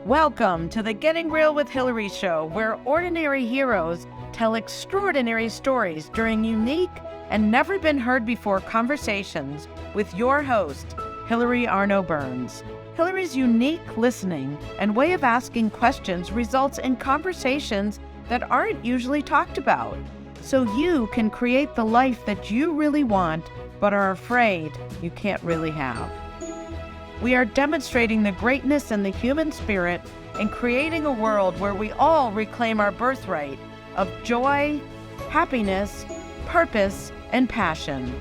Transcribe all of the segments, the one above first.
Welcome to the Getting Real with Hilary show, where ordinary heroes tell extraordinary stories during unique and never been heard before conversations with your host, Hilary Arno Burns. Hilary's unique listening and way of asking questions results in conversations that aren't usually talked about, so you can create the life that you really want but are afraid you can't really have. We are demonstrating the greatness in the human spirit and creating a world where we all reclaim our birthright of joy, happiness, purpose, and passion.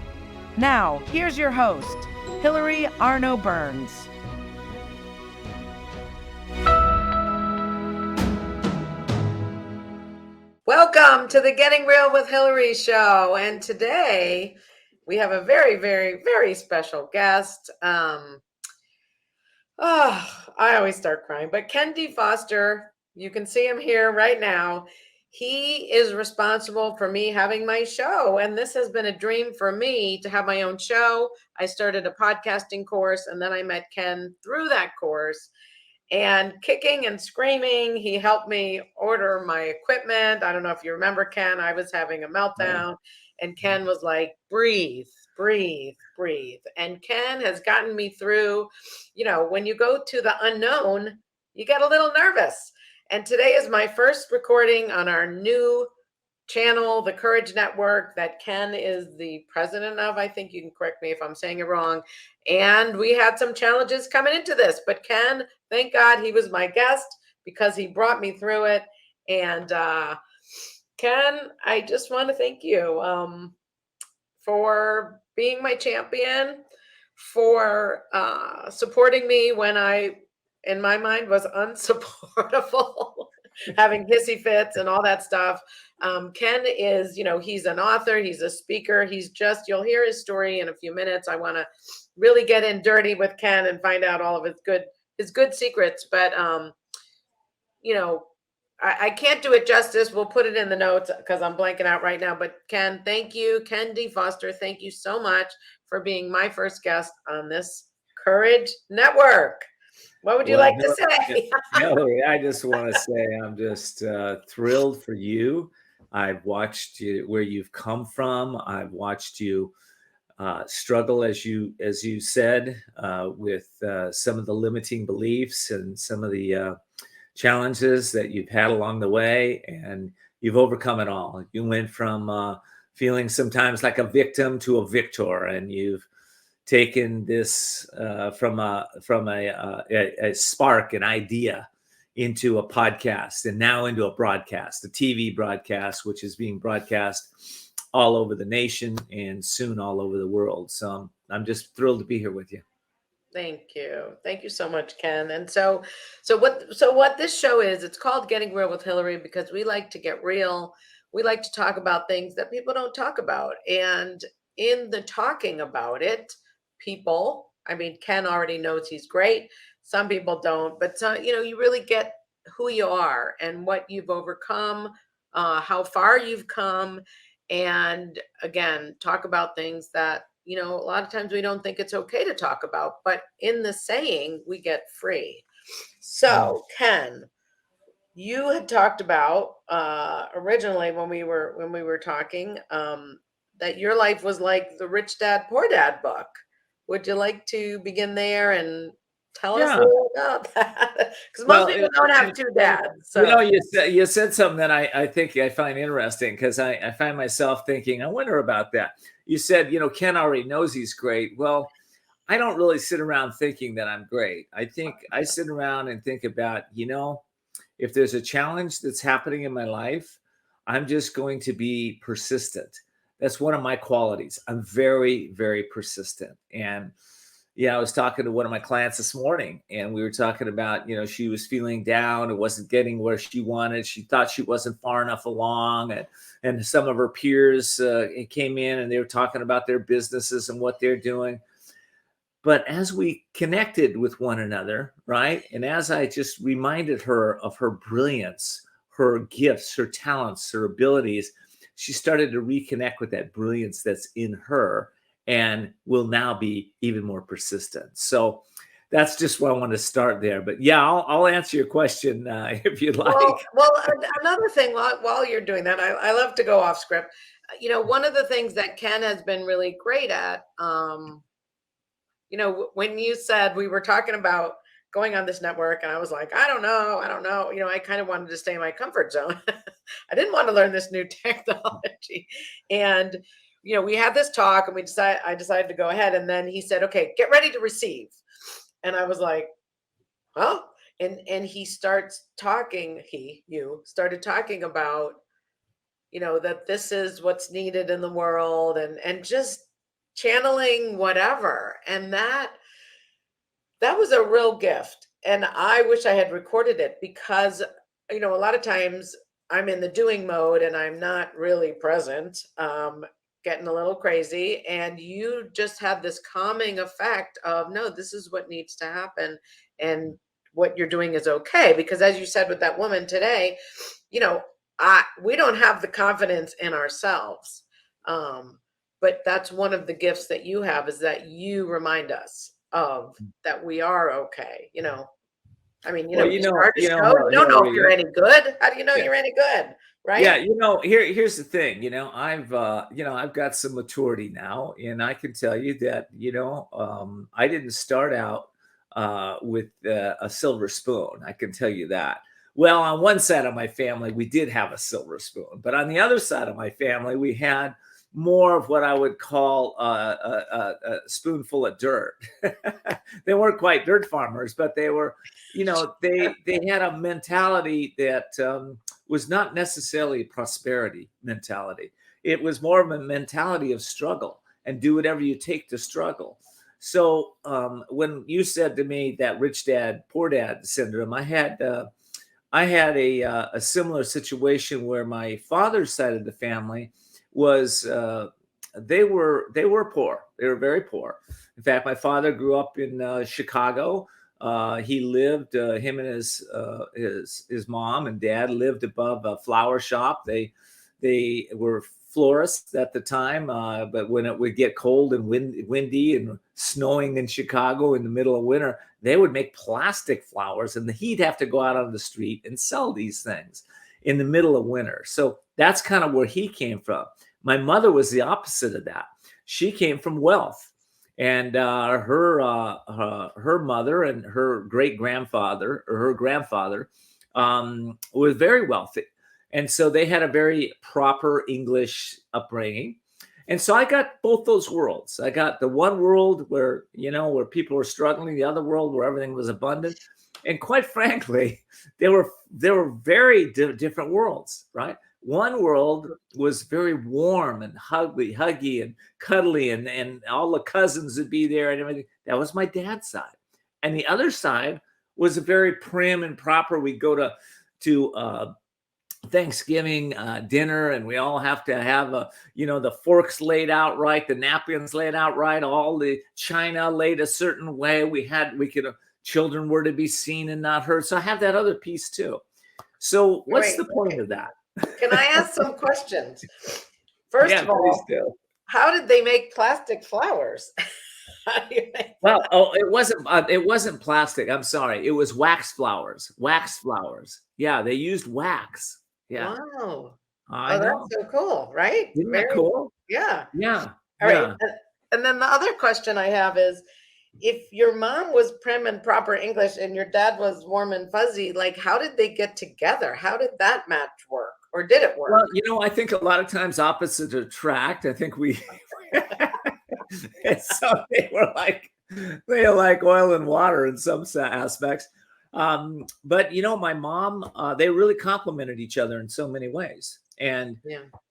Now, here's your host, Hilary Arno Burns. Welcome to the Getting Real with Hilary show. And today we have a very, very, very special guest. I always start crying, but Ken D. Foster, you can see him here right now. He is responsible for me having my show. And this has been a dream for me to have my own show. I started a podcasting course, and then I met Ken through that course. And kicking and screaming, he helped me order my equipment. I don't know if you remember, Ken, I was having a meltdown, and Ken was like, breathe. And Ken has gotten me through, when you go to the unknown, you get a little nervous. And today is my first recording on our new channel, the Courage Network, that Ken is the president of. I think you can correct me if I'm saying it wrong. And we had some challenges coming into this, but Ken, thank God he was my guest because he brought me through it. And Ken, I just want to thank you for being my champion, for supporting me when I, in my mind, was unsupportable, having hissy fits and all that stuff. Ken is, he's an author, he's a speaker, you'll hear his story in a few minutes. I want to really get in dirty with Ken and find out all of his good secrets, but I can't do it justice. We'll put it in the notes because I'm blanking out right now. But Ken, thank you. Ken D. Foster, thank you so much for being my first guest on this Courage Network. What would you like to say? Hilary, I just want to say I'm just thrilled for you. I've watched you, where you've come from. I've watched you struggle, as you said, with some of the limiting beliefs and some of the challenges that you've had along the way, and you've overcome it all. You went from feeling sometimes like a victim to a victor, and you've taken this from a spark, an idea, into a podcast, and now into a broadcast, a TV broadcast, which is being broadcast all over the nation and soon all over the world. So I'm just thrilled to be here with you. Thank you so much, Ken. And so what this show is, it's called Getting Real with Hilary because we like to get real. We like to talk about things that people don't talk about. And in the talking about it, Ken already knows he's great. Some people don't, but you really get who you are and what you've overcome, how far you've come. And again, talk about things that a lot of times we don't think it's okay to talk about, but in the saying, we get free. So, Ken, you had talked about originally when we were talking that your life was like the Rich Dad Poor Dad book. Would you like to begin there and tell us a little about that? Because most people don't have two dads. So. You said something that I think I find interesting, because I find myself thinking, I wonder about that. You said, Ken already knows he's great. Well, I don't really sit around thinking that I'm great. I think I sit around and think about, if there's a challenge that's happening in my life, I'm just going to be persistent. That's one of my qualities. I'm very, very persistent. And I was talking to one of my clients this morning, and we were talking about, she was feeling down. It wasn't getting where she wanted. She thought she wasn't far enough along. And some of her peers came in, and they were talking about their businesses and what they're doing. But as we connected with one another, right, and as I just reminded her of her brilliance, her gifts, her talents, her abilities, she started to reconnect with that brilliance that's in her and will now be even more persistent. So that's just why I want to start there. But yeah, I'll answer your question if you'd like. Another thing while you're doing that, I love to go off script. One of the things that Ken has been really great at, when you said we were talking about going on this network and I was like, I don't know. I kind of wanted to stay in my comfort zone. I didn't want to learn this new technology. And, we had this talk and I decided to go ahead. And then he said, okay, get ready to receive. And I was like, huh? And he starts talking, you started talking about, that this is what's needed in the world and just channeling whatever. And that was a real gift. And I wish I had recorded it because, a lot of times I'm in the doing mode and I'm not really present, getting a little crazy. And you just have this calming effect of, no, this is what needs to happen. And what you're doing is okay. Because as you said with that woman today, we don't have the confidence in ourselves. But that's one of the gifts that you have, is that you remind us of that we are okay. You start a show, you don't know if you're any good. How do you know you're any good? Right? Yeah, here's the thing. I've got some maturity now, and I can tell you that I didn't start out with a silver spoon. I can tell you that. Well, on one side of my family, we did have a silver spoon, but on the other side of my family, we had more of what I would call a spoonful of dirt. They weren't quite dirt farmers, but they were, they had a mentality that was not necessarily a prosperity mentality. It was more of a mentality of struggle and do whatever you take to struggle. So when you said to me that rich dad, poor dad syndrome, I had a similar situation where my father's side of the family was they were poor. They were very poor. In fact, my father grew up in Chicago. He lived, him and his mom and dad lived above a flower shop. They were florists at the time, but when it would get cold and windy and snowing in Chicago in the middle of winter, they would make plastic flowers, and he'd have to go out on the street and sell these things in the middle of winter. So that's kind of where he came from. My mother was the opposite of that. She came from wealth, and her mother and her great grandfather or her grandfather was very wealthy. And so they had a very proper English upbringing. And so I got both those worlds. I got the one world where, where people were struggling, the other world where everything was abundant. And quite frankly, they were very different worlds, right? One world was very warm and huggy and cuddly, and all the cousins would be there and everything. That was my dad's side. And the other side was a very prim and proper. We'd go to Thanksgiving dinner, and we all have to have the forks laid out right, the napkins laid out right, all the china laid a certain way. Children were to be seen and not heard. So I have that other piece too. So what's the point of that? Can I ask some questions? First of all, how did they make plastic flowers? Well, it wasn't plastic. I'm sorry. It was wax flowers. Wax flowers. Yeah, they used wax. Yeah. Wow. That's so cool, right? Isn't that cool? Yeah. Yeah. All right. And then the other question I have is, if your mom was prim and proper English and your dad was warm and fuzzy, like, how did they get together? How did that match work? Or did it work? Well, I think a lot of times opposites attract. I think so they were like oil and water in some aspects. But my mom, they really complemented each other in so many ways. And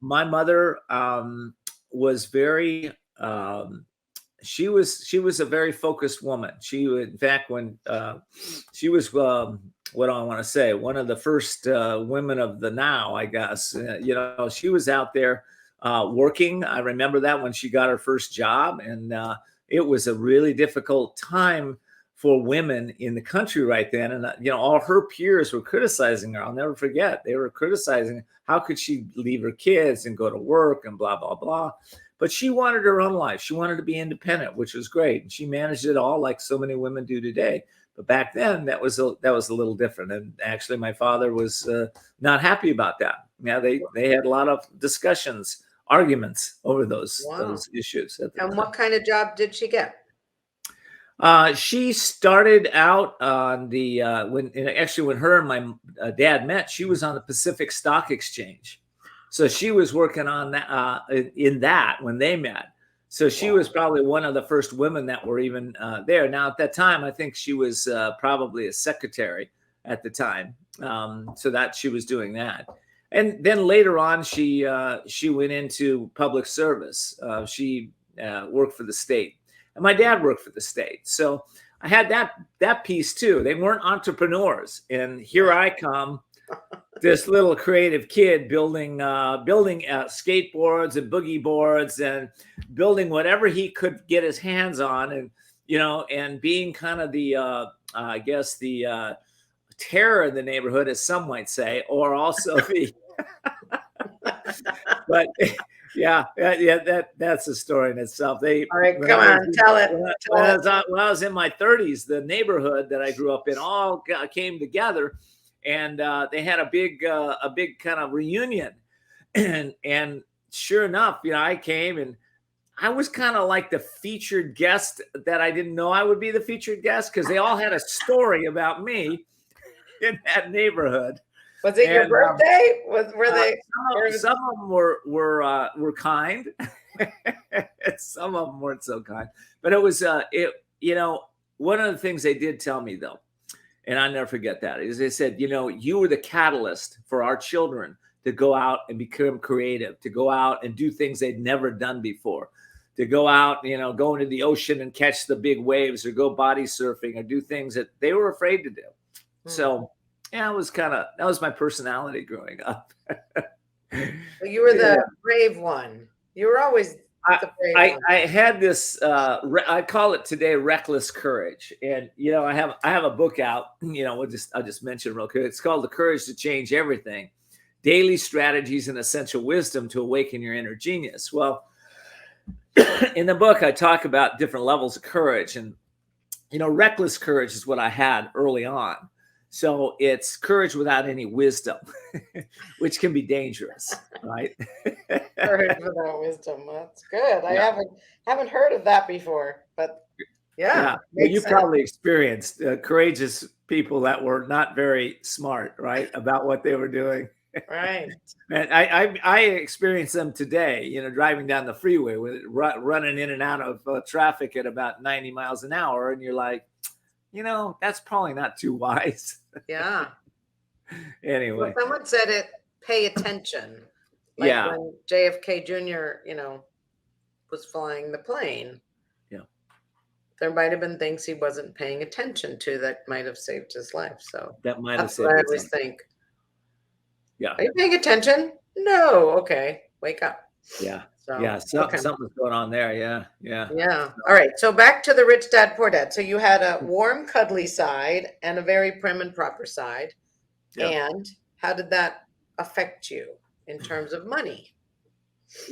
my mother was very she was a very focused woman. In fact, when she was what do I want to say, one of the first women of the now, I guess, she was out there working. I remember that when she got her first job, and it was a really difficult time for women in the country right then. And, all her peers were criticizing her. I'll never forget. They were criticizing, how could she leave her kids and go to work and blah, blah, blah. but she wanted her own life. She wanted to be independent, which was great. And she managed it all like so many women do today. But back then that was a little different. And actually my father was not happy about that. Yeah, they had a lot of discussions, arguments over those issues. And what kind of job did she get? She started out on the when her and my dad met, she was on the Pacific Stock Exchange. So she was working on that in that when they met. So she was probably one of the first women that were even there. Now at that time, I think she was probably a secretary at the time. So that she was doing that. And then later on, she went into public service. She worked for the state, and my dad worked for the state. So I had that piece too. They weren't entrepreneurs, and here I come, this little creative kid building skateboards and boogie boards and building whatever he could get his hands on, and and being kind of the I guess the terror in the neighborhood, as some might say, or also the but that's a story in itself. All right, come on, tell it. When I was in my 30s, the neighborhood that I grew up in all came together, and they had a big kind of reunion, and sure enough, I came, and I was kind of like the featured guest that I didn't know I would be the featured guest, because they all had a story about me in that neighborhood. Was it your birthday? Were they? Some of them were kind. Some of them weren't so kind. But it was one of the things they did tell me though, and I never forget that, is they said, you were the catalyst for our children to go out and become creative, to go out and do things they'd never done before, to go out, go into the ocean and catch the big waves, or go body surfing, or do things that they were afraid to do. So yeah, that was my personality growing up. You were the brave one. You were always the brave one. I had this, I call it today reckless courage. And, I have a book out, I'll just mention real quick. It's called The Courage to Change Everything: Daily Strategies and Essential Wisdom to Awaken Your Inner Genius. Well, in the book, I talk about different levels of courage, and, reckless courage is what I had early on. So it's courage without any wisdom, which can be dangerous, right? Courage without wisdom. That's good. I haven't heard of that before, but yeah. Well, you probably experienced courageous people that were not very smart, right, about what they were doing. Right. And I experienced them today, driving down the freeway with running in and out of traffic at about 90 miles an hour, and you're like, that's probably not too wise. Yeah. Anyway. Well, someone said it, pay attention. Like when JFK Jr., was flying the plane. Yeah. There might have been things he wasn't paying attention to that might have saved his life. So that might have saved what I always think. Yeah. Are you paying attention? No. Okay. Wake up. Yeah. So, something's going on there. Yeah. All right. So back to the Rich Dad Poor Dad. So you had a warm, cuddly side and a very prim and proper side. Yeah. And how did that affect you in terms of money?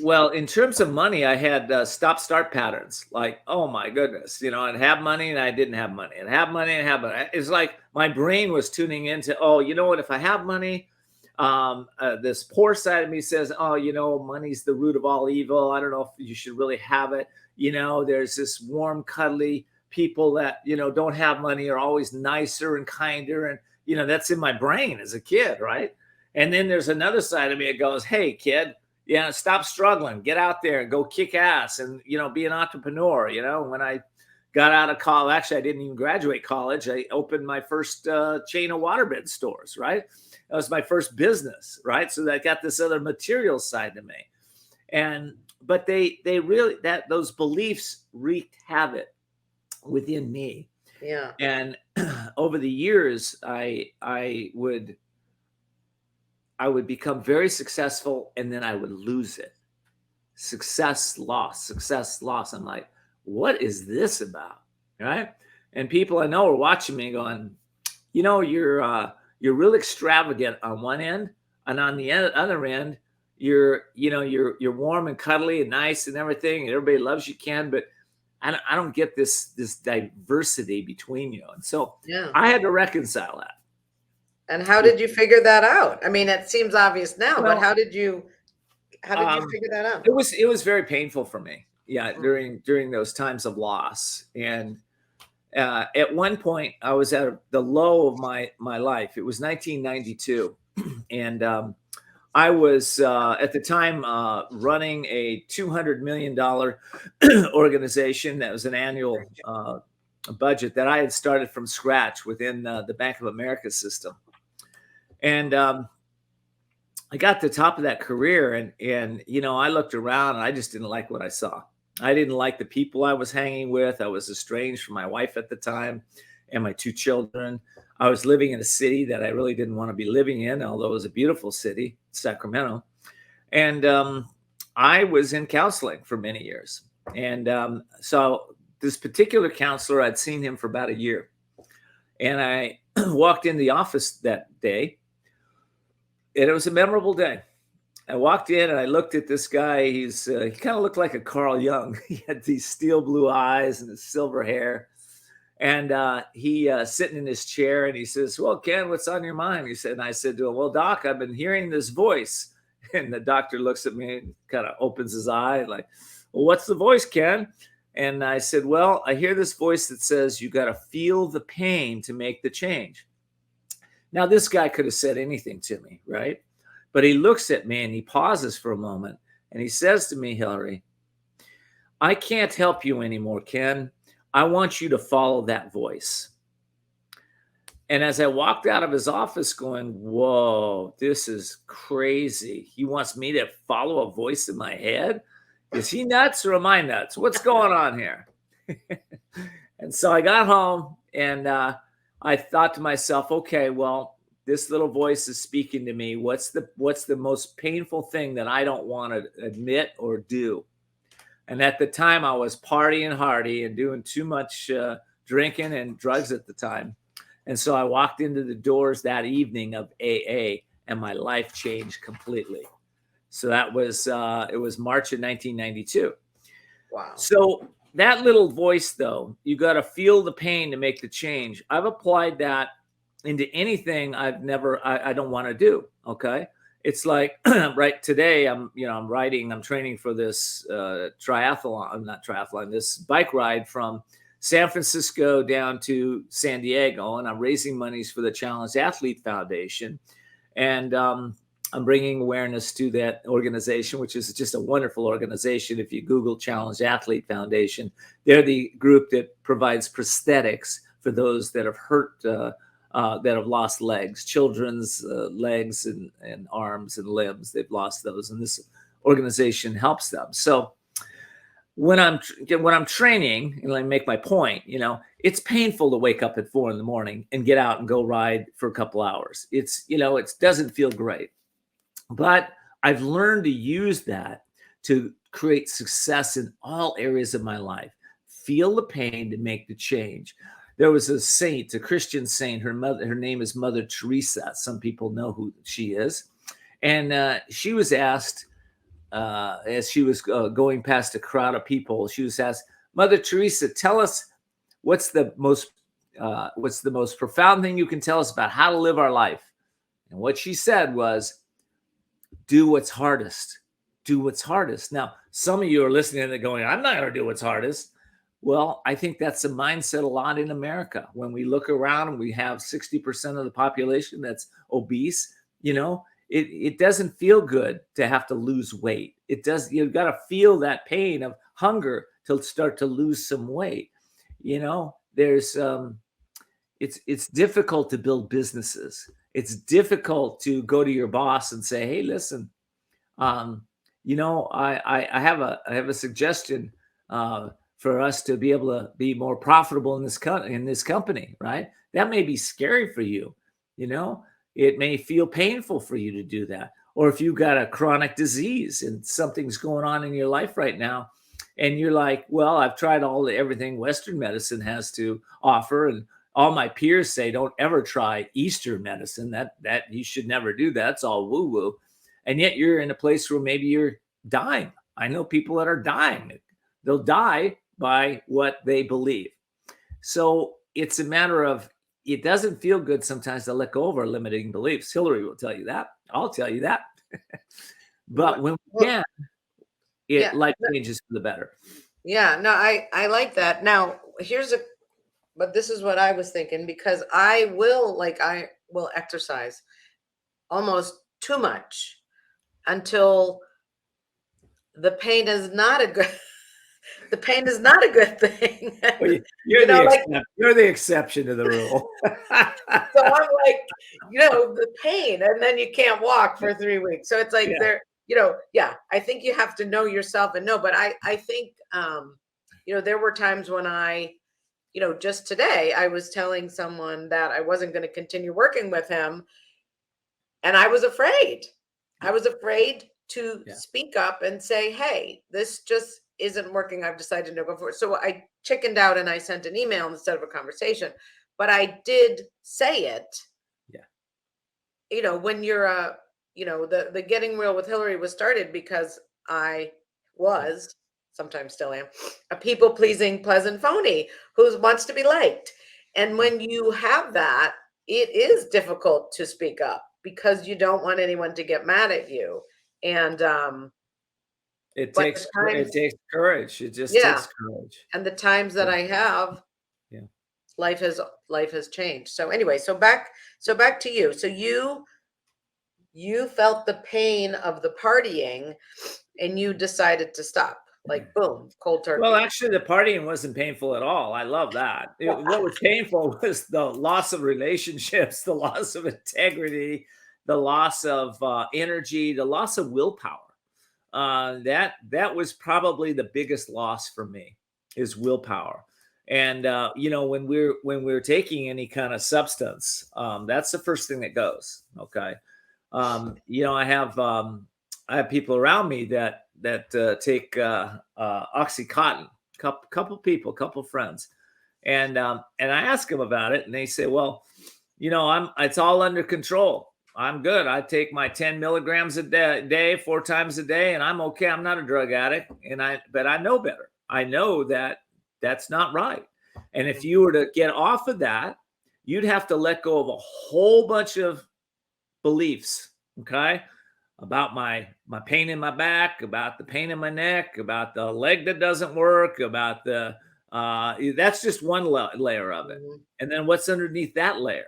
Well, in terms of money, I had stop-start patterns. Like, oh my goodness, I'd have money and I didn't have money. I'd have money and have money. It's like my brain was tuning into, oh, you know what? If I have money, this poor side of me says, oh, money's the root of all evil. I don't know if you should really have it. There's this warm, cuddly people that, don't have money are always nicer and kinder. And, that's in my brain as a kid. Right. And then there's another side of me that goes, hey, kid, stop struggling, get out there and go kick ass and, be an entrepreneur. When I got out of college, actually, I didn't even graduate college. I opened my first chain of waterbed stores. Right. That was my first business, right? So that got this other material side to me, but they really those beliefs wreaked havoc within me. Yeah. And over the years, I would become very successful, and then I would lose it. Success, loss. I'm like, what is this about, right? And people I know are watching me, going, you're real extravagant on one end, and on the other end, you're warm and cuddly and nice and everything, and everybody loves you, Ken, but I don't get this diversity between you. And so Yeah. I had to reconcile that. And how did you figure that out? I mean, it seems obvious now, but Well, how did you figure that out? it was very painful for me. Yeah, Mm. during those times of loss. And at one point I was at the low of my life. It was 1992. And I was at the time running a $200 million organization that was an annual budget that I had started from scratch within the Bank of America system. And I got to the top of that career, and I looked around and I just didn't like what I saw. I didn't like the people I was hanging with. I was estranged from my wife at the time and my two children. I was living in a city that I really didn't want to be living in, although it was a beautiful city, Sacramento. And I was in counseling for many years. And so this particular counselor, I'd seen him for about a year. And I walked in the office that day, and it was a memorable day. I walked in and I looked at this guy. He kind of looked like a Carl Jung. He had these steel blue eyes and his silver hair. And he sitting in his chair, and he says, "Well, Ken, what's on your mind?" He said, and I said to him, "Well, Doc, I've been hearing this voice." And the doctor looks at me and kind of opens his eye like, "Well, what's the voice, Ken?" And I said, "Well, I hear this voice that says you got to feel the pain to make the change." Now, this guy could have said anything to me, right? But he looks at me and he pauses for a moment, and he says to me, "Hilary, I can't help you anymore, Ken. I want you to follow that voice." And as I walked out of his office going, "Whoa, this is crazy. He wants me to follow a voice in my head? Is he nuts or am I nuts? What's going on here?" And so I got home, and I thought to myself, okay, well, this little voice is speaking to me. What's the most painful thing that I don't want to admit or do? And at the time, I was partying hardy and doing too much drinking and drugs at the time. And so I walked into the doors that evening of AA, and my life changed completely. So that was it was March of 1992. Wow. So that little voice, though, you got to feel the pain to make the change. I've applied that into anything I don't want to do. Okay. It's like right today, I'm training for this this bike ride from San Francisco down to San Diego, and I'm raising monies for the Challenged Athlete Foundation. And I'm bringing awareness to that organization, which is just a wonderful organization. If you Google Challenged Athlete Foundation, they're the group that provides prosthetics for those that have hurt, that have lost legs, children's legs and arms and limbs. They've lost those, and this organization helps them. So when I'm training, and I make my point, it's painful to wake up at 4 a.m. and get out and go ride for a couple hours. It doesn't feel great. But I've learned to use that to create success in all areas of my life. Feel the pain to make the change. There was a saint, a Christian saint. Her name is Mother Teresa. Some people know who she is. And she was asked, as she was going past a crowd of people, she was asked, "Mother Teresa, tell us what's the most profound thing you can tell us about how to live our life?" And what she said was, "Do what's hardest. Do what's hardest." Now, some of you are listening and they're going, "I'm not going to do what's hardest." Well, I think that's a mindset a lot in America. When we look around and we have 60% of the population that's obese, it doesn't feel good to have to lose weight. It does. You've got to feel that pain of hunger to start to lose some weight. There's it's difficult to build businesses. It's difficult to go to your boss and say, "Hey, listen, I have a suggestion for us to be able to be more profitable in this company," right? That may be scary for you. It may feel painful for you to do that. Or if you've got a chronic disease and something's going on in your life right now, and you're like, "Well, I've tried everything Western medicine has to offer, and all my peers say don't ever try Eastern medicine. That you should never do that. It's all woo-woo." And yet you're in a place where maybe you're dying. I know people that are dying. They'll die by what they believe. So it's a matter of, it doesn't feel good sometimes to let go of our limiting beliefs. Hilary will tell you that. I'll tell you that. But when we can, Yeah. life changes for the better. Yeah, no, I like that. Now, but this is what I was thinking, because I will exercise almost too much until the pain is not a good the pain is not a good thing. Well, You know, like, you're the exception to the rule. so I'm like, the pain, and then you can't walk for 3 weeks. So it's like Yeah. yeah, I think you have to know yourself and know, but I think, there were times when just today, I was telling someone that I wasn't going to continue working with him. And I was afraid. I was afraid to speak up and say, hey, this just isn't working. I've decided to go for it. So I chickened out and I sent an email instead of a conversation. But I did say it. Yeah. When you're the Getting Real with Hilary was started because I was, sometimes still am, a people-pleasing, pleasant phony who wants to be liked. And when you have that, it is difficult to speak up because you don't want anyone to get mad at you. And it takes courage. It just takes courage. And the times that I have, life has changed. So anyway, so back to you. So you felt the pain of the partying and you decided to stop. Like, boom, cold turkey. Well, actually, the partying wasn't painful at all. I love that. What was painful was the loss of relationships, the loss of integrity, the loss of energy, the loss of willpower. That was probably the biggest loss for me, is willpower. And when we're taking any kind of substance, that's the first thing that goes. Okay, I have people around me that take Oxycontin, couple friends, and I ask them about it, and they say, well, it's all under control. I'm good. I take my 10 milligrams a day, 4 times a day, and I'm okay. I'm not a drug addict, but I know better. I know that that's not right. And if you were to get off of that, you'd have to let go of a whole bunch of beliefs, okay, about my pain in my back, about the pain in my neck, about the leg that doesn't work, about the that's just one layer of it. And then what's underneath that layer,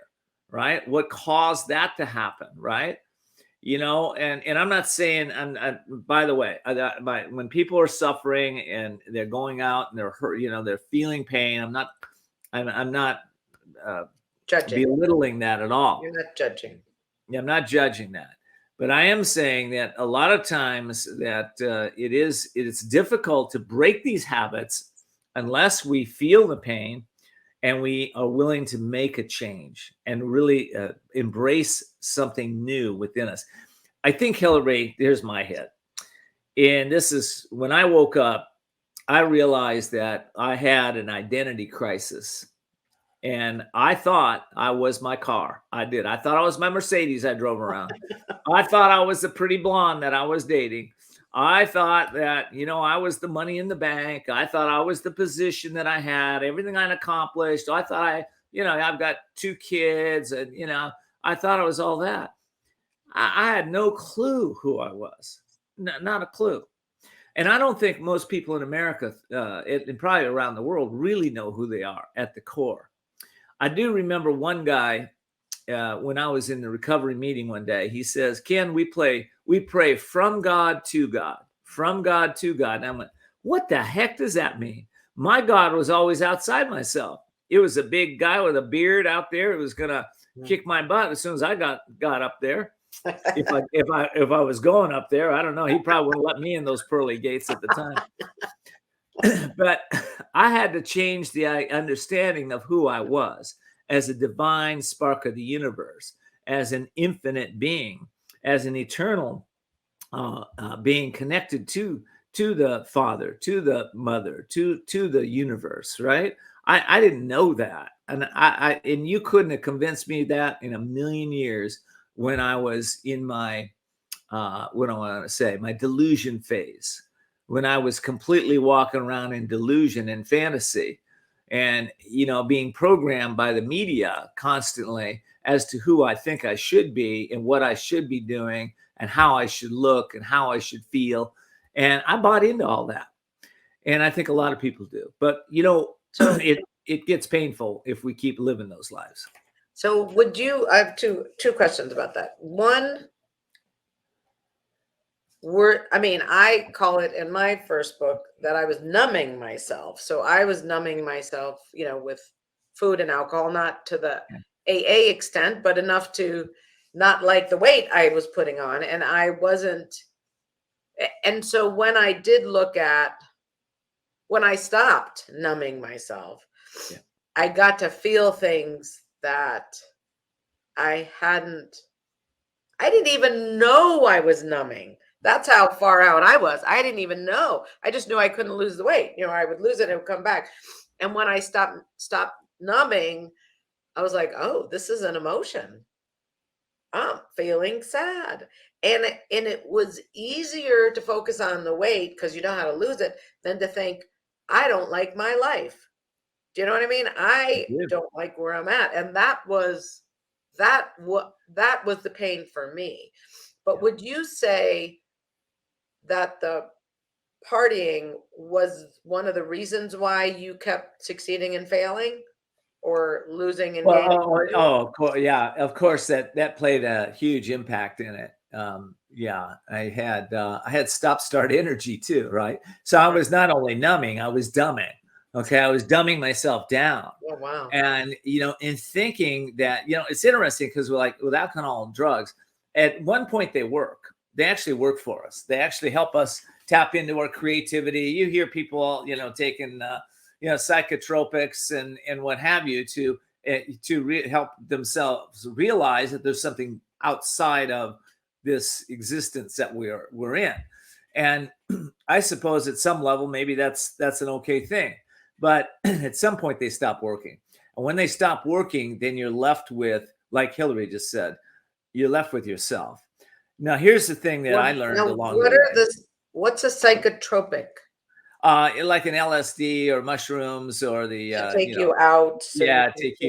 right? What caused that to happen, right? And I'm not saying, by the way, when people are suffering and they're going out and they're hurt, they're feeling pain, I'm not judging, belittling that at all. You're not judging. Yeah, I'm not judging that. But I am saying that a lot of times that it's difficult to break these habits unless we feel the pain and we are willing to make a change and really embrace something new within us. I think, Hilary, here's my head. And this is when I woke up, I realized that I had an identity crisis. And I thought I was my car. I did. I thought I was my Mercedes I drove around. I thought I was the pretty blonde that I was dating. I thought that, I was the money in the bank. I thought I was the position that I had, everything I'd accomplished. I thought I've got 2 kids and, I thought I was all that. I had no clue who I was. Not a clue. And I don't think most people in America and probably around the world really know who they are at the core. I do remember one guy when I was in the recovery meeting one day. He says, Ken, we pray from God to God, from God to God. And I went, what the heck does that mean? My God was always outside myself. It was a big guy with a beard out there. It was going to kick my butt as soon as I got up there. If I was going up there, I don't know. He probably wouldn't let me in those pearly gates at the time. But I had to change the understanding of who I was as a divine spark of the universe, as an infinite being, as an eternal being connected to the Father, to the Mother, to the universe, right? I didn't know that. And you couldn't have convinced me that in a million years when I was in my what do I want to say? My delusion phase, when I was completely walking around in delusion and fantasy, and being programmed by the media constantly as to who I think I should be and what I should be doing and how I should look and how I should feel. And I bought into all that. And I think a lot of people do. But So it gets painful if we keep living those lives. So I have two questions about that. One, I call it in my first book that I was numbing myself. So I was numbing myself, with food and alcohol, not to the AA extent, but enough to not like the weight I was putting on. And I wasn't. And so when I stopped numbing myself, I got to feel things that I didn't even know I was numbing. That's how far out I was. I didn't even know. I just knew I couldn't lose the weight. I would lose it and it would come back. And when I stopped numbing, I was like, oh, this is an emotion. I'm feeling sad. And it was easier to focus on the weight because you know how to lose it than to think, I don't like my life. Do you know what I mean? I don't like where I'm at. And that was the pain for me. But would you say that the partying was one of the reasons why you kept succeeding and failing or losing and gaining? Of course, yeah, of course that played a huge impact in it. I had stop-start energy too, right? So I was not only numbing, I was dumbing. Okay, I was dumbing myself down. Oh, wow. And in thinking that, it's interesting because with alcohol and drugs, at one point they work. They actually work for us. They actually help us tap into our creativity. You hear people, taking psychotropics and what have you to help themselves realize that there's something outside of this existence that we're in. And I suppose at some level maybe that's an okay thing. But at some point they stop working. And when they stop working, then you're left with, like Hilary just said, you're left with yourself. Now, here's the thing that I learned along the way. What's a psychotropic? Like an LSD or mushrooms or the take you out. So take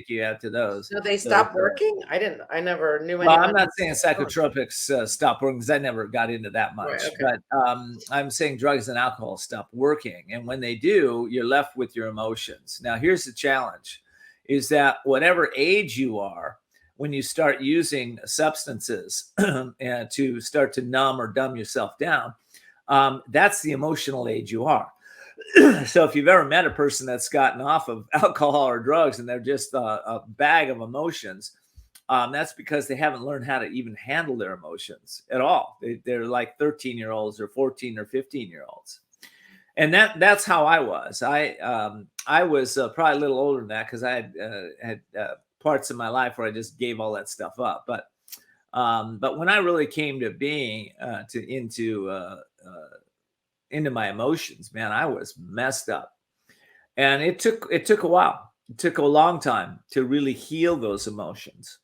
you out to those. So they stop working? I never knew anyone. Well, I'm not saying psychotropics stop working because I never got into that much. Right, okay. But I'm saying drugs and alcohol stop working. And when they do, you're left with your emotions. Now, here's the challenge, is that whatever age you are, when you start using substances and to start to numb or dumb yourself down, that's the emotional age you are. So if you've ever met a person that's gotten off of alcohol or drugs and they're just a bag of emotions, that's because they haven't learned how to even handle their emotions at all. They're like 13-year-olds or 14 or 15-year-olds. And that's how I was. I was probably a little older than that because I had parts of my life where I just gave all that stuff up. But when I really came to being into my emotions, man, I was messed up. And it took a while. It took a long time to really heal those emotions.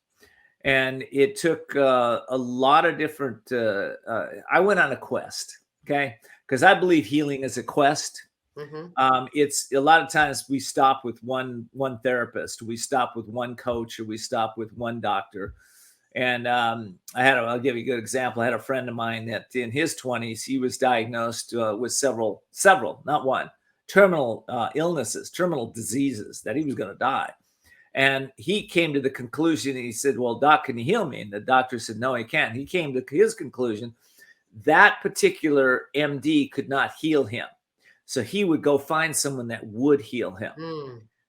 And it took a lot of different, I went on a quest, okay? Because I believe healing is a quest. Mm-hmm. It's a lot of times we stop with one therapist, we stop with one coach, or we stop with one doctor. And I'll give you a good example. I had a friend of mine that in his 20s, he was diagnosed with several, not one, terminal illnesses, terminal diseases, that he was going to die. And he came to the conclusion, he said, well, doc, can you heal me? And the doctor said, no, he can't. He came to his conclusion that particular MD could not heal him. So he would go find someone that would heal him.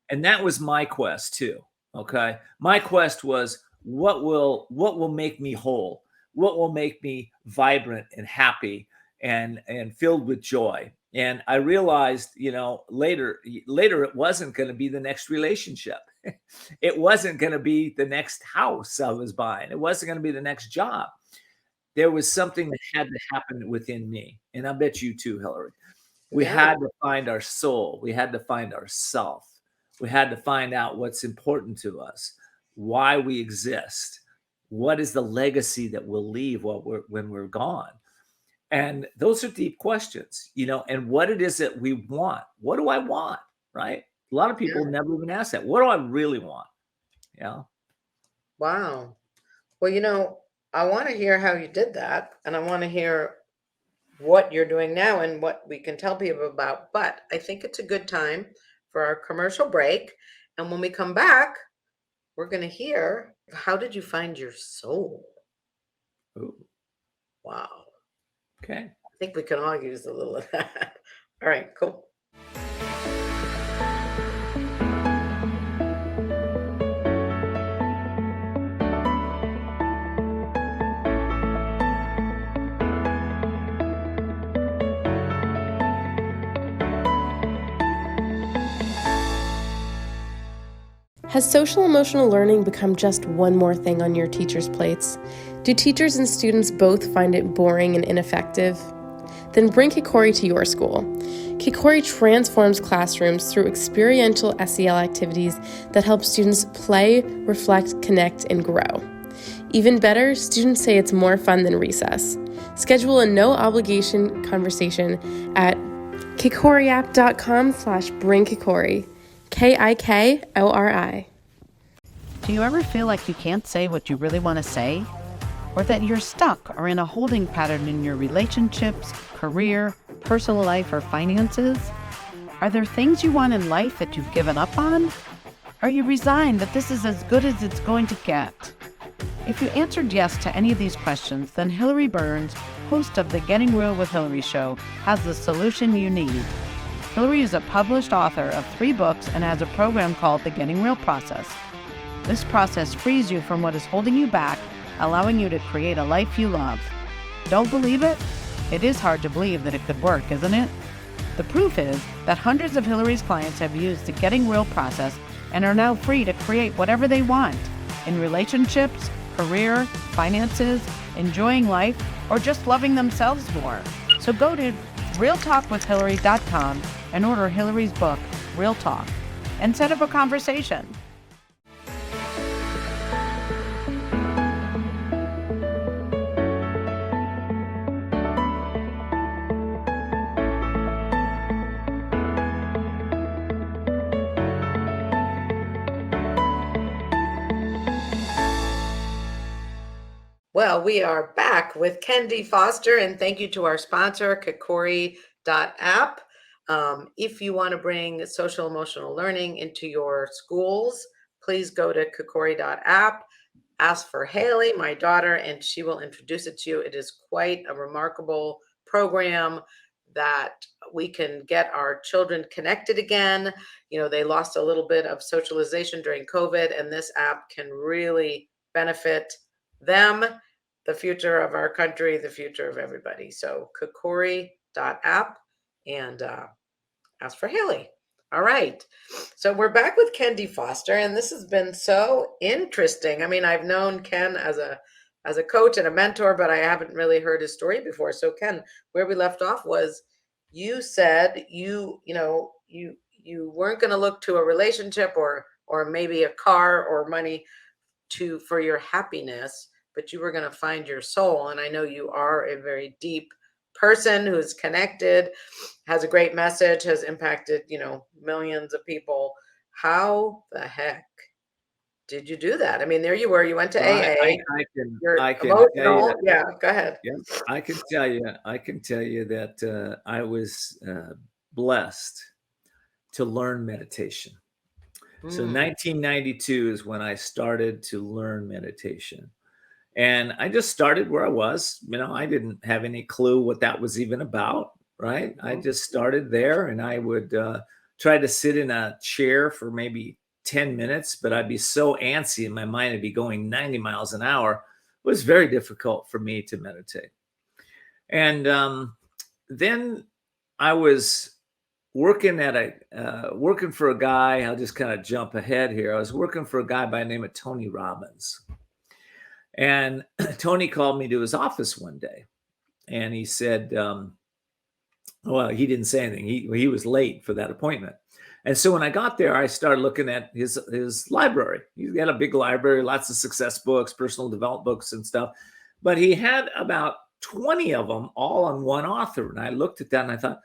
And that was my quest too. Okay. My quest was, what will make me whole? What will make me vibrant and happy and filled with joy? And I realized, later it wasn't going to be the next relationship. It wasn't going to be the next house I was buying. It wasn't going to be the next job. There was something that had to happen within me. And I bet you too, Hilary. We had to find our soul. We had to find ourself. We had to find out what's important to us, why we exist, what is the legacy that we'll leave when we're gone? And those are deep questions, and what it is that we want. What do I want? Right? A lot of people never even ask that. What do I really want? Yeah. Wow. Well, I want to hear how you did that, and I want to hear what you're doing now and what we can tell people about. But I think it's a good time for our commercial break. And when we come back, we're going to hear, how did you find your soul? Ooh. Wow. Okay. I think we can all use a little of that. All right, cool. Has social emotional learning become just one more thing on your teachers' plates? Do teachers and students both find it boring and ineffective? Then bring Kikori to your school. Kikori transforms classrooms through experiential SEL activities that help students play, reflect, connect, and grow. Even better, students say it's more fun than recess. Schedule a no-obligation conversation at kikoriapp.com/bringkikori. Kikori. Do you ever feel like you can't say what you really want to say? Or that you're stuck or in a holding pattern in your relationships, career, personal life, or finances? Are there things you want in life that you've given up on? Are you resigned that this is as good as it's going to get? If you answered yes to any of these questions, then Hilary Burns, host of the Getting Real with Hilary show, has the solution you need. Hilary is a published author of 3 books and has a program called the Getting Real Process. This process frees you from what is holding you back, allowing you to create a life you love. Don't believe it? It is hard to believe that it could work, isn't it? The proof is that hundreds of Hilary's clients have used the Getting Real process and are now free to create whatever they want in relationships, career, finances, enjoying life, or just loving themselves more. So go to realtalkwithhilary.com and order Hilary's book, Real Talk, and set up a conversation. Well, we are back with Kendi Foster, and thank you to our sponsor, Kikori.app. If you want to bring social emotional learning into your schools, please go to Kikori.app, ask for Haley, my daughter, and she will introduce it to you. It is quite a remarkable program that we can get our children connected again. They lost a little bit of socialization during COVID, and this app can really benefit them, the future of our country, the future of everybody. So Kikori.app and ask for Haley. All right. So we're back with Kendi Foster, and this has been so interesting. I mean, I've known Ken as a coach and a mentor, but I haven't really heard his story before. So Ken, where we left off was you said you weren't going to look to a relationship or maybe a car or money for your happiness, but you were going to find your soul. And I know you are a very deep person who's connected, has a great message, has impacted, millions of people. How the heck did you do that? I mean, there you were, you went to AA. I can emotional. tell you, Yeah, go ahead. yeah, I can tell you that I was blessed to learn meditation. So 1992 is when I started to learn meditation. And I just started where I was. I didn't have any clue what that was even about, right? I just started there, and I would try to sit in a chair for maybe 10 minutes, but I'd be so antsy and my mind would be going 90 miles an hour. It was very difficult for me to meditate. And then I was working working for a guy. I'll just kind of jump ahead here. I was working for a guy by the name of Tony Robbins. And Tony called me to his office one day, and he said, well, he didn't say anything. He was late for that appointment. And so when I got there, I started looking at his library. He had a big library, lots of success books, personal development books and stuff. But he had about 20 of them all on one author. And I looked at that and I thought,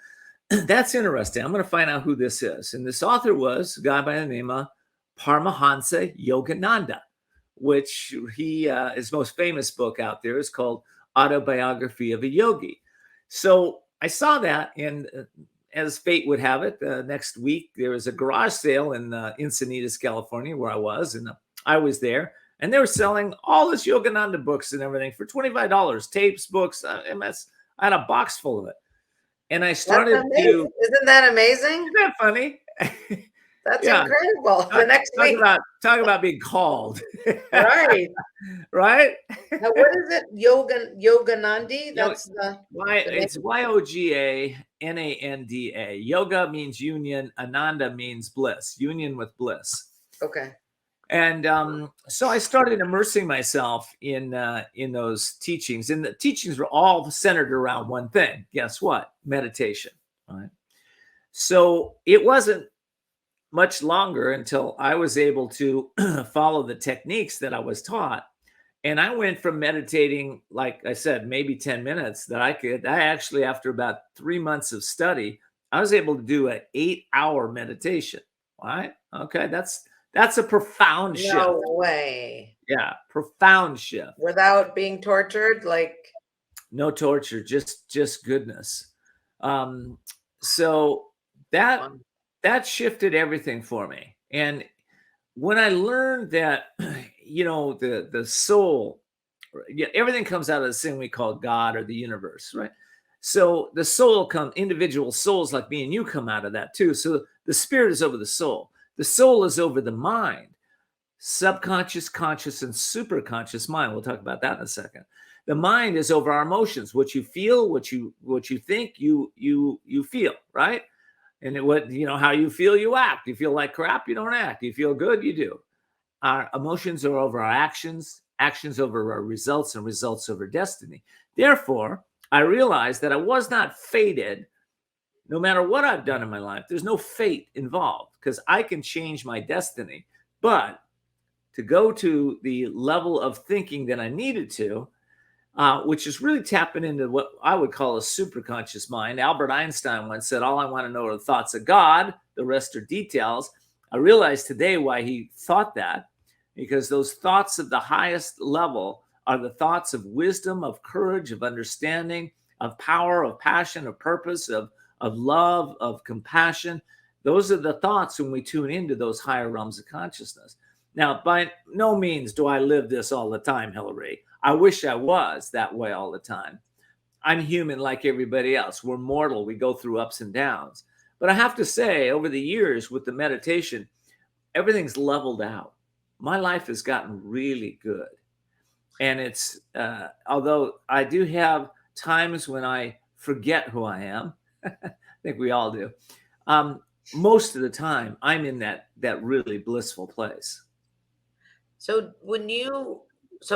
that's interesting. I'm going to find out who this is. And this author was a guy by the name of Paramahansa Yogananda, which his most famous book out there is called Autobiography of a Yogi. So I saw that, and as fate would have it, next week there was a garage sale in Encinitas, California, where I was, and I was there, and they were selling all this Yogananda books and everything for $25, tapes, books. I had a box full of it, and I started to. Isn't that amazing? Isn't that funny? That's incredible. The next week. Talk about being called. Right. Right? Now, what is it? Yoganandi? That's it's Yogananda. Yoga means union. Ananda means bliss. Union with bliss. Okay. And so I started immersing myself in those teachings. And the teachings were all centered around one thing. Guess what? Meditation. Right. So it wasn't much longer until I was able to follow the techniques that I was taught. And I went from meditating, like I said, maybe 10 minutes that I actually, after about 3 months of study, I was able to do an 8-hour meditation. Right? Okay. That's a profound shift. No way. Yeah. Profound shift. Without being tortured, like. No torture, just goodness. So that shifted everything for me. And when I learned that, the soul, everything comes out of this thing we call God or the universe, right? So the soul individual souls like me and you come out of that too. So the spirit is over the soul. The soul is over the mind, subconscious, conscious, and superconscious mind. We'll talk about that in a second. The mind is over our emotions. What you feel, what you think, you feel, right? And how you feel, you act. You feel like crap, you don't act. You feel good, you do. Our emotions are over our actions, actions over our results, and results over destiny. Therefore, I realized that I was not fated. No matter what I've done in my life, there's no fate involved because I can change my destiny. But to go to the level of thinking that I needed to, which is really tapping into what I would call a superconscious mind. Albert Einstein once said, all I want to know are the thoughts of God. The rest are details. I realize today why he thought that, because those thoughts of the highest level are the thoughts of wisdom, of courage, of understanding, of power, of passion, of purpose, of love, of compassion. Those are the thoughts when we tune into those higher realms of consciousness. Now, by no means do I live this all the time, Hilary. I wish I was that way all the time. I'm human like everybody else. We're mortal. We go through ups and downs. But I have to say, over the years with the meditation, everything's leveled out. My life has gotten really good. And it's, although I do have times when I forget who I am, I think we all do. Most of the time, I'm in that really blissful place. So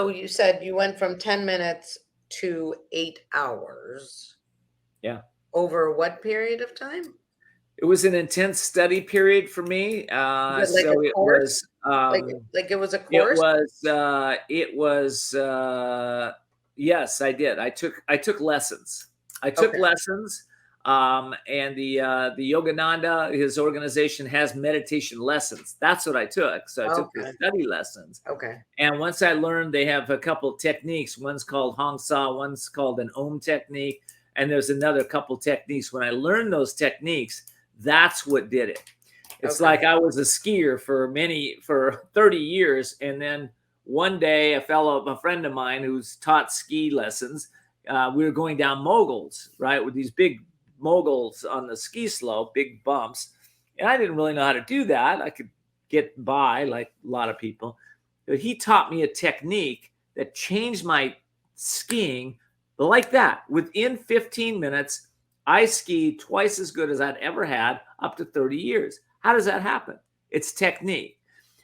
you said you went from 10 minutes to 8 hours. Yeah. Over what period of time? It was an intense study period for me. Was it like a course? Like it was a course? It was yes, I did. I took lessons. Lessons. And the Yogananda, his organization has meditation lessons. That's what I took. So I took the study lessons. Okay. And once I learned, they have a couple techniques. One's called Hong Sa, one's called an Om technique, and there's another couple techniques. When I learned those techniques, that's what did it. It's like I was a skier for 30 years, and then one day a friend of mine who's taught ski lessons, we were going down moguls, right, with these big moguls on the ski slope, big bumps. And I didn't really know how to do that. I could get by like a lot of people. But he taught me a technique that changed my skiing like that. Within 15 minutes, I skied twice as good as I'd ever had up to 30 years. How does that happen? It's technique.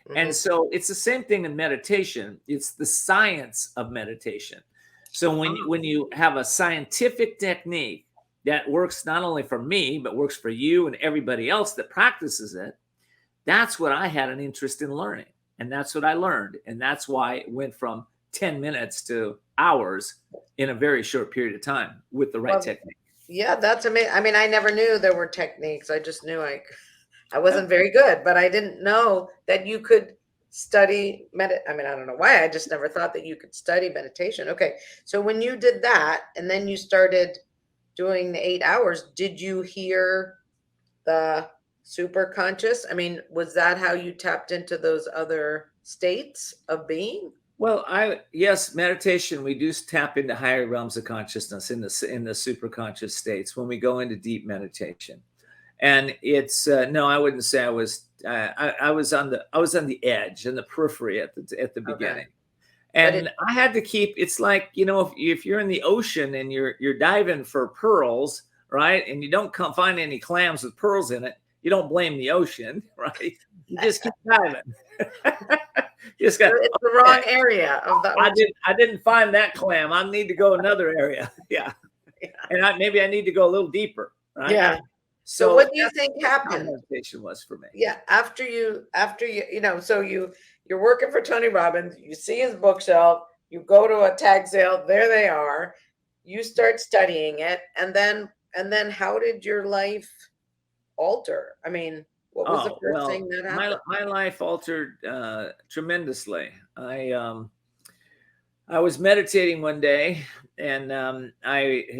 Mm-hmm. And so it's the same thing in meditation. It's the science of meditation. So when you have a scientific technique that works not only for me, but works for you and everybody else that practices it, that's what I had an interest in learning. And that's what I learned. And that's why it went from 10 minutes to hours in a very short period of time with the right technique. Yeah, that's amazing. I mean, I never knew there were techniques. I just knew I wasn't very good, but I didn't know that you could study I mean, I don't know why. I just never thought that you could study meditation. Okay. So when you did that and then you started doing the 8 hours, did you hear the super conscious? I mean, was that how you tapped into those other states of being? Well, yes, meditation, we do tap into higher realms of consciousness in the super conscious states when we go into deep meditation. And it's no, I wouldn't say I was. I was on the edge and the periphery at the beginning, and I had to keep. It's like, if you're in the ocean and you're diving for pearls, right, and you don't find any clams with pearls in it, you don't blame the ocean, right? You just keep diving. It's the wrong area of the ocean. I didn't find that clam. I need to go another area. Yeah, and maybe I need to go a little deeper. Right? Yeah. So what do you think happened? Meditation was for me. Yeah, after you, so you're working for Tony Robbins, you see his bookshelf, you go to a tag sale, there they are, you start studying it, and then how did your life alter? I mean, what was the first thing that happened? My life altered tremendously. I was meditating one day, and I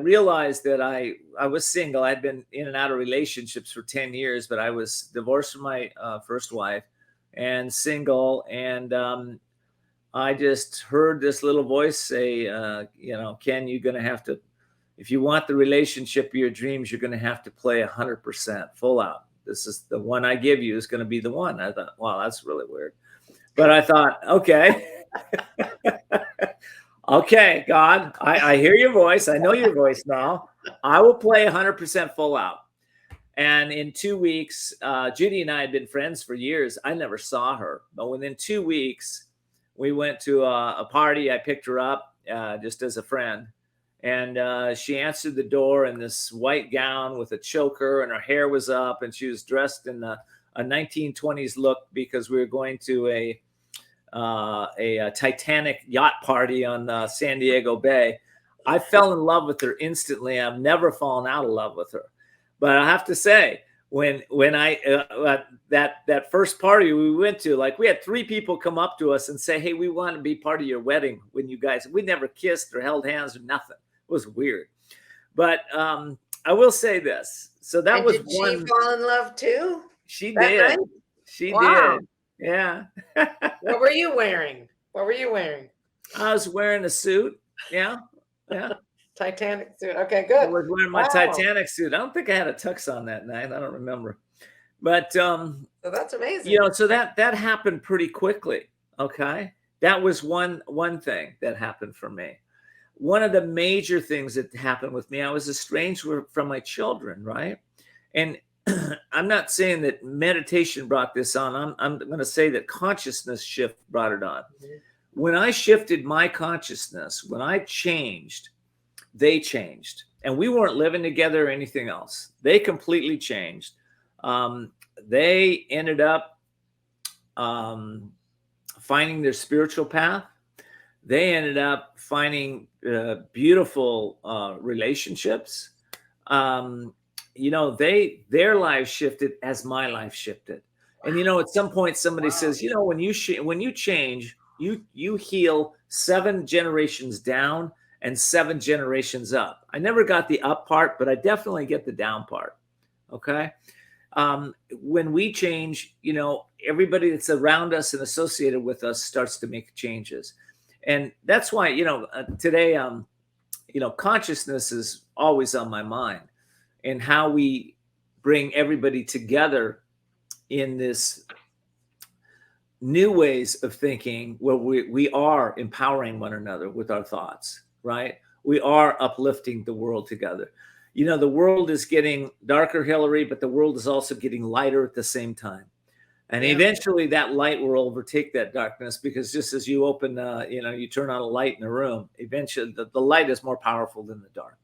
realized that I was single. I'd been in and out of relationships for 10 years, but I was divorced from my first wife and single. And I just heard this little voice say, Ken, you're going to have to, if you want the relationship of your dreams, you're going to have to play 100% full out. This is the one I give you is going to be the one. I thought, wow, that's really weird. But I thought, okay, okay, God, I hear your voice. I know your voice now. I will play 100% full out. And in 2 weeks, Judy and I had been friends for years. I never saw her. But within 2 weeks, we went to a party. I picked her up just as a friend. And she answered the door in this white gown with a choker, and her hair was up, and she was dressed in a 1920s look because we were going to a Titanic yacht party on San Diego Bay. I fell in love with her instantly. I've never fallen out of love with her. But I have to say, when I that first party we went to, like, we had 3 people come up to us and say, "Hey, we want to be part of your wedding." When you guys, we never kissed or held hands or nothing. It was weird. But I will say this. So that was one. Did she fall in love too? She did. Night? She did. Yeah. What were you wearing? I was wearing a suit. Yeah. Titanic suit. Okay, good. I was wearing my Titanic suit. I don't think I had a tux on that night. I don't remember. But so that's amazing. So that happened pretty quickly. Okay. That was one thing that happened for me. One of the major things that happened with me, I was estranged from my children, right? And I'm not saying that meditation brought this on. I'm going to say that consciousness shift brought it on. Mm-hmm. When I shifted my consciousness, when I changed, they changed. And we weren't living together or anything else. They completely changed. They ended up finding their spiritual path. They ended up finding beautiful relationships. Their lives shifted as my life shifted. And, at some point somebody says, when you change, you heal 7 generations down and 7 generations up. I never got the up part, but I definitely get the down part. Okay. When we change, everybody that's around us and associated with us starts to make changes. And that's why, today, consciousness is always on my mind, and how we bring everybody together in this new ways of thinking where we are empowering one another with our thoughts, right? We are uplifting the world together. The world is getting darker, Hilary, but the world is also getting lighter at the same time. And Yeah. eventually that light will overtake that darkness, because just as you open, you turn on a light in a room, eventually the light is more powerful than the dark.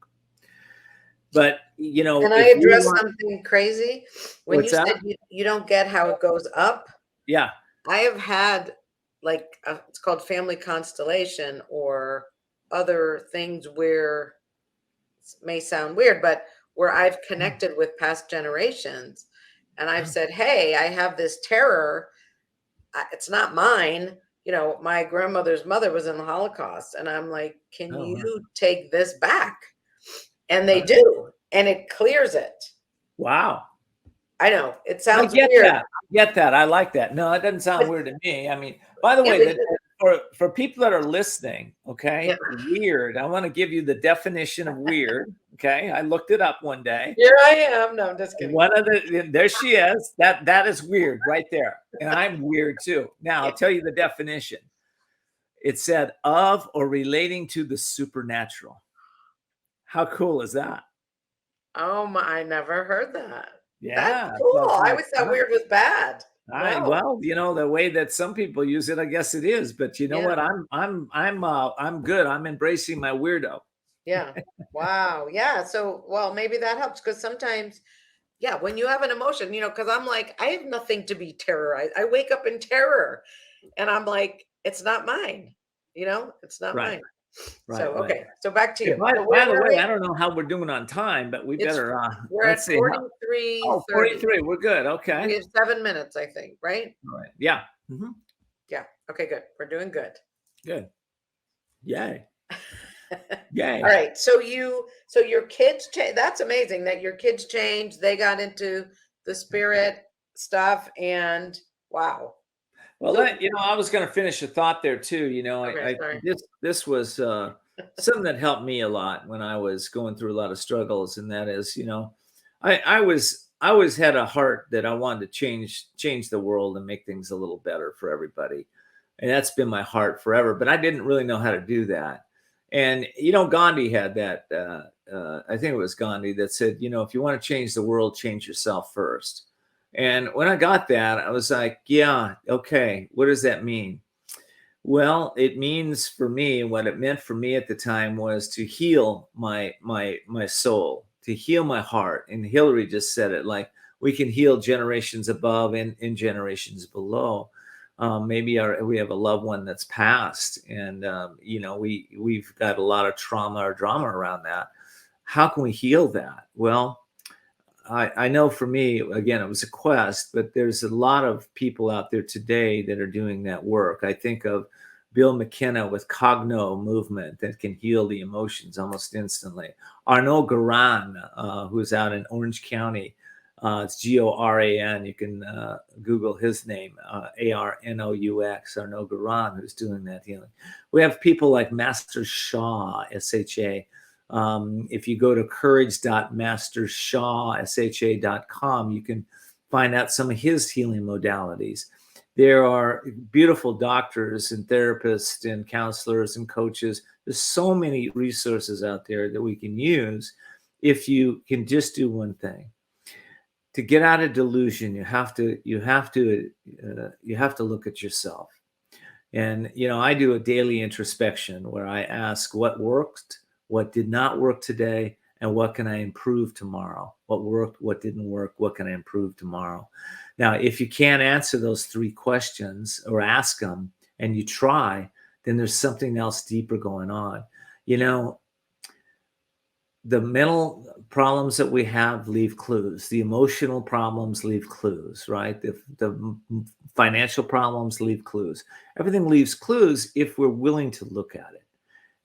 But, Can I if we address want, something crazy? When what's you that? said you don't get how it goes up, Yeah. I have had like it's called family constellation or other things where it may sound weird, but where I've connected with past generations and I've said, "Hey, I have this terror. It's not mine. My grandmother's mother was in the Holocaust." And I'm like, "Can Oh, you take this back?" And they wow. do, and it clears it. Wow. I know it I sounds get weird. that. I get that. I like that. No, it doesn't sound But weird to me. I mean, by the yeah, way, but that for people that are listening, okay, yeah. weird. I want to give you the definition of weird. Okay, I looked it up one day. Here I am. No, I'm just kidding. There she is. That is weird right there, and I'm weird too. Now I'll tell you the definition. It said of or relating to the supernatural. How cool is that? Oh my, I never heard that. That's Yeah. cool. So it's I like, always thought weird was bad. No. well, the way that some people use it, I guess it is. But you know Yeah. what? I'm good. I'm embracing my weirdo. Yeah. Wow. Yeah. So, well, maybe that helps because sometimes, yeah, when you have an emotion, because I'm like, I have nothing to be terrorized. I wake up in terror and I'm like, it's not mine. It's not Right. mine. So, Right. okay. So back to Hey, you. So by where the were way, we? I don't know how we're doing on time, but we better We're let's at see. 43:30. 43. We're good. We Okay. have 7 minutes, I think, right? All right. Yeah. Yeah. Okay, good. We're doing good. Good. Yay. All Yay. right. So your kids that's amazing that your kids changed. They got into the spirit stuff and wow. Well, So I was going to finish a thought there too. okay, sorry. This was something that helped me a lot when I was going through a lot of struggles, and that is, I always had a heart that I wanted to change the world and make things a little better for everybody, and that's been my heart forever. But I didn't really know how to do that, and Gandhi had that. I think it was Gandhi that said, if you want to change the world, change yourself first. And when I got that, I was like, yeah, okay, what does that mean? Well, it means for me, what it meant for me at the time was to heal my soul, to heal my heart. And Hilary just said it, like we can heal generations above and generations below. Maybe we have a loved one that's passed, and we've got a lot of trauma or drama around that. How can we heal that? Well, I know for me, again, it was a quest, but there's a lot of people out there today that are doing that work. I think of Bill McKenna with Cogno movement that can heal the emotions almost instantly. Arnaud Garan, who's out in Orange County, it's Goran. You can Google his name, Arnous, Arnaud Garan, who's doing that healing. We have people like Master Shah, SHA. If you go to courage.mastershaw.com, you can find out some of his healing modalities. There are beautiful doctors and therapists and counselors and coaches. There's so many resources out there that we can use if you can just do one thing. To get out of delusion, you have to look at yourself. And I do a daily introspection where I ask what worked, what did not work today, and what can I improve tomorrow? What worked, what didn't work, what can I improve tomorrow? Now, if you can't answer those three questions or ask them and you try, then there's something else deeper going on. The mental problems that we have leave clues. The emotional problems leave clues, right? The financial problems leave clues. Everything leaves clues if we're willing to look at it.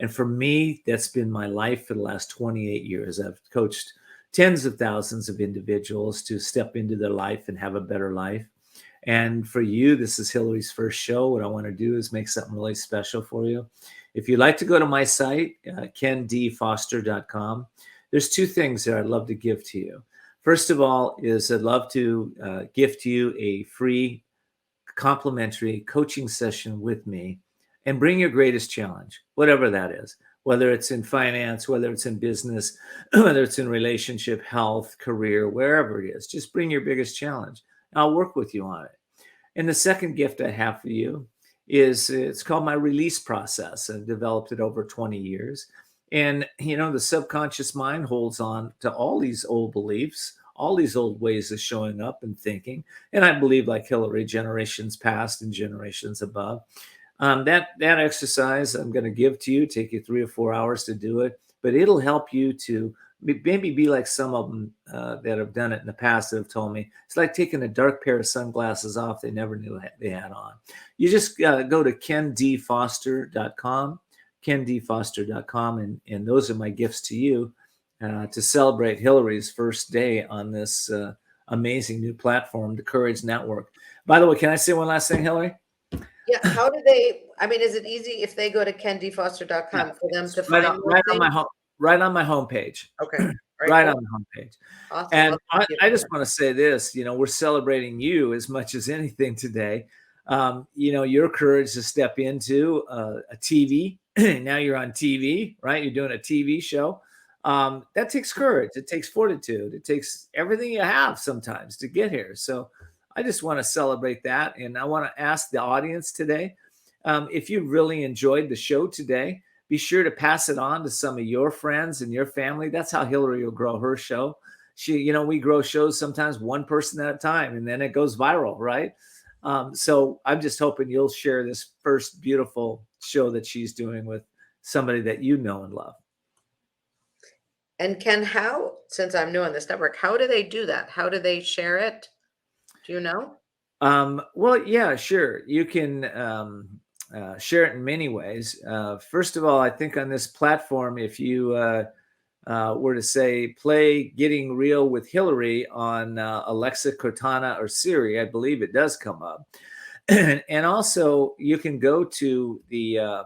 And for me, that's been my life for the last 28 years. I've coached tens of thousands of individuals to step into their life and have a better life. And for you, this is Hilary's first show. What I want to do is make something really special for you. If you'd like to go to my site, kendfoster.com, there's two things that I'd love to give to you. First of all is I'd love to gift you a free complimentary coaching session with me and bring your greatest challenge, whatever that is, whether it's in finance, whether it's in business, whether it's in relationship, health, career, wherever it is. Just bring your biggest challenge. I'll work with you on it. And the second gift I have for you is it's called my release process. I've developed it over 20 years. And, the subconscious mind holds on to all these old beliefs, all these old ways of showing up and thinking. And I believe, like Hilary, generations past and generations above. That exercise I'm going to give to you, take you 3 or 4 hours to do it, but it'll help you to maybe be like some of them that have done it in the past that have told me. It's like taking a dark pair of sunglasses off they never knew they had on. You just go to kendfoster.com, kendfoster.com, and those are my gifts to you to celebrate Hilary's first day on this amazing new platform, the Courage Network. By the way, can I say one last thing, Hilary? Yeah. How do they, is it easy if they go to kendfoster.com for them to find right on my homepage. Okay. Right on the homepage. Awesome. And I just want to say this, we're celebrating you as much as anything today. Your courage to step into a TV. Now you're on TV, right? You're doing a TV show. That takes courage. It takes fortitude. It takes everything you have sometimes to get here. So I just want to celebrate that. And I want to ask the audience today, if you really enjoyed the show today, be sure to pass it on to some of your friends and your family. That's how Hilary will grow her show. We grow shows sometimes one person at a time, and then it goes viral, right? So I'm just hoping you'll share this first beautiful show that she's doing with somebody that you know and love. And Ken, since I'm new on this network, how do they do that? How do they share it? Do you know? Well, yeah, sure. You can share it in many ways. First of all, I think on this platform, if you were to say play Getting Real with Hilary on Alexa, Cortana, or Siri, I believe it does come up. And also you can go to the,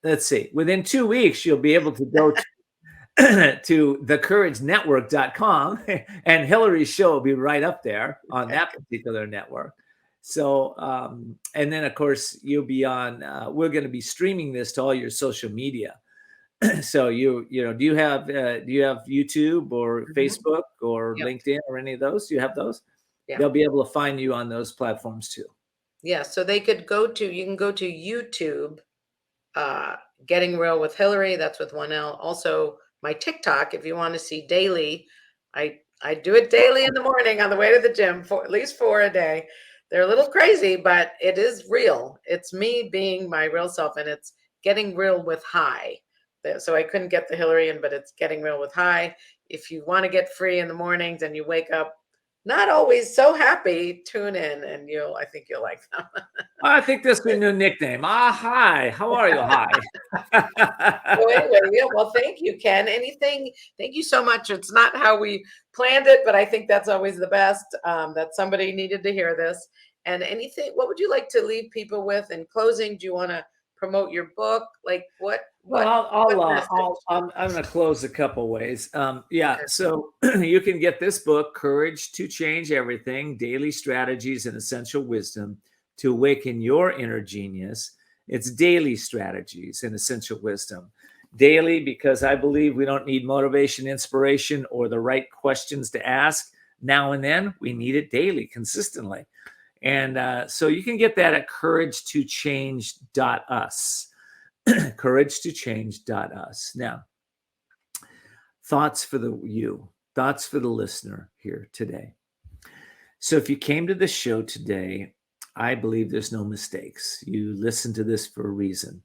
let's see, within 2 weeks, you'll be able to go to thecouragenetwork.com, and Hilary's show will be right up there on that particular network. So, and then of course you'll be on, we're going to be streaming this to all your social media. So do you have YouTube or Facebook or LinkedIn or any of those? Do you have those? Yeah. They'll be able to find you on those platforms too. Yeah. So you can go to YouTube, Getting Real with Hilary. That's with one L. Also my TikTok, if you want to see daily, I do it daily in the morning on the way to the gym, for at least 4 a day. They're a little crazy, but it is real. It's me being my real self, and it's getting real with high. So I couldn't get the Hilary in, but it's getting real with high. If you want to get free in the mornings and you wake up not always so happy, tune in and I think you'll like them. I think this is a new nickname. Hi. How are you? Hi. So anyway, well, thank you, Ken. Thank you so much. It's not how we planned it, but I think that's always the best, that somebody needed to hear this. And what would you like to leave people with in closing? Do you want to promote your book? Like what? Well, I'm going to close a couple ways. So you can get this book, Courage to Change Everything, Daily Strategies and Essential Wisdom to Awaken Your Inner Genius. It's daily strategies and essential wisdom. Daily, because I believe we don't need motivation, inspiration, or the right questions to ask now and then. We need it daily, consistently. And so you can get that at couragetochange.us. couragetochange.us. Now, thoughts for the listener here today. So if you came to the show today, I believe there's no mistakes. You listen to this for a reason.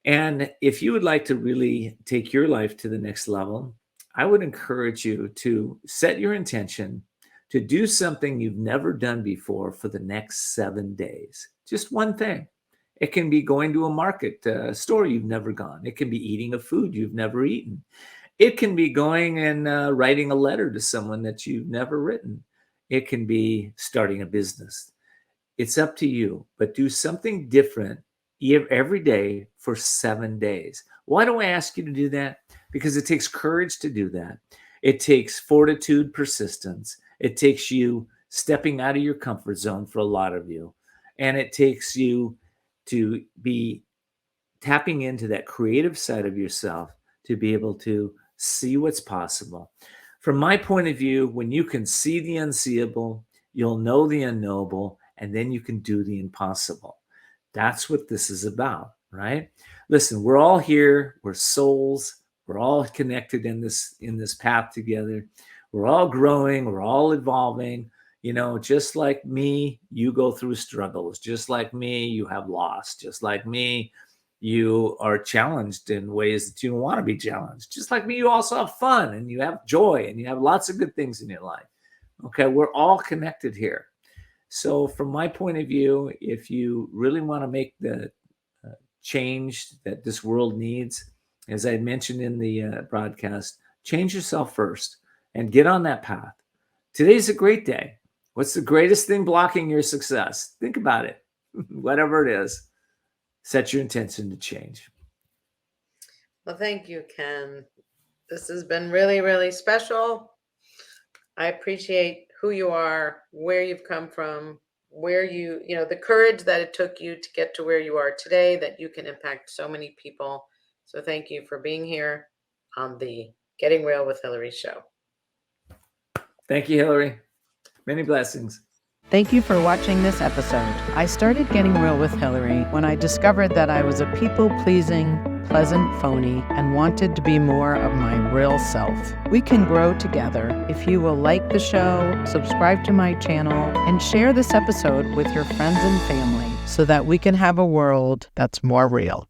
And if you would like to really take your life to the next level, I would encourage you to set your intention to do something you've never done before for the next 7 days. Just one thing. It can be going to a market, store you've never gone. It can be eating a food you've never eaten. It can be going and writing a letter to someone that you've never written. It can be starting a business. It's up to you, but do something different every day for 7 days. Why do I ask you to do that? Because it takes courage to do that. It takes fortitude, persistence. It takes you stepping out of your comfort zone for a lot of you. And it takes you to be tapping into that creative side of yourself to be able to see what's possible. From my point of view, when you can see the unseeable, you'll know the unknowable, and then you can do the impossible. That's what this is about, right? Listen, we're all here. We're souls. We're all connected in this path together. We're all growing. We're all evolving. Just like me, you go through struggles. Just like me, you have loss. Just like me, you are challenged in ways that you don't want to be challenged. Just like me, you also have fun and you have joy and you have lots of good things in your life. Okay, we're all connected here. So from my point of view, if you really want to make the change that this world needs, as I mentioned in the broadcast, change yourself first and get on that path. Today's a great day. What's the greatest thing blocking your success? Think about it. Whatever it is, set your intention to change. Well, thank you, Ken. This has been really, really special. I appreciate who you are, where you've come from, where the courage that it took you to get to where you are today, that you can impact so many people. So thank you for being here on the Getting Real with Hilary show. Thank you, Hilary. Many blessings. Thank you for watching this episode. I started Getting Real with Hilary when I discovered that I was a people-pleasing, pleasant phony and wanted to be more of my real self. We can grow together if you will like the show, subscribe to my channel, and share this episode with your friends and family so that we can have a world that's more real.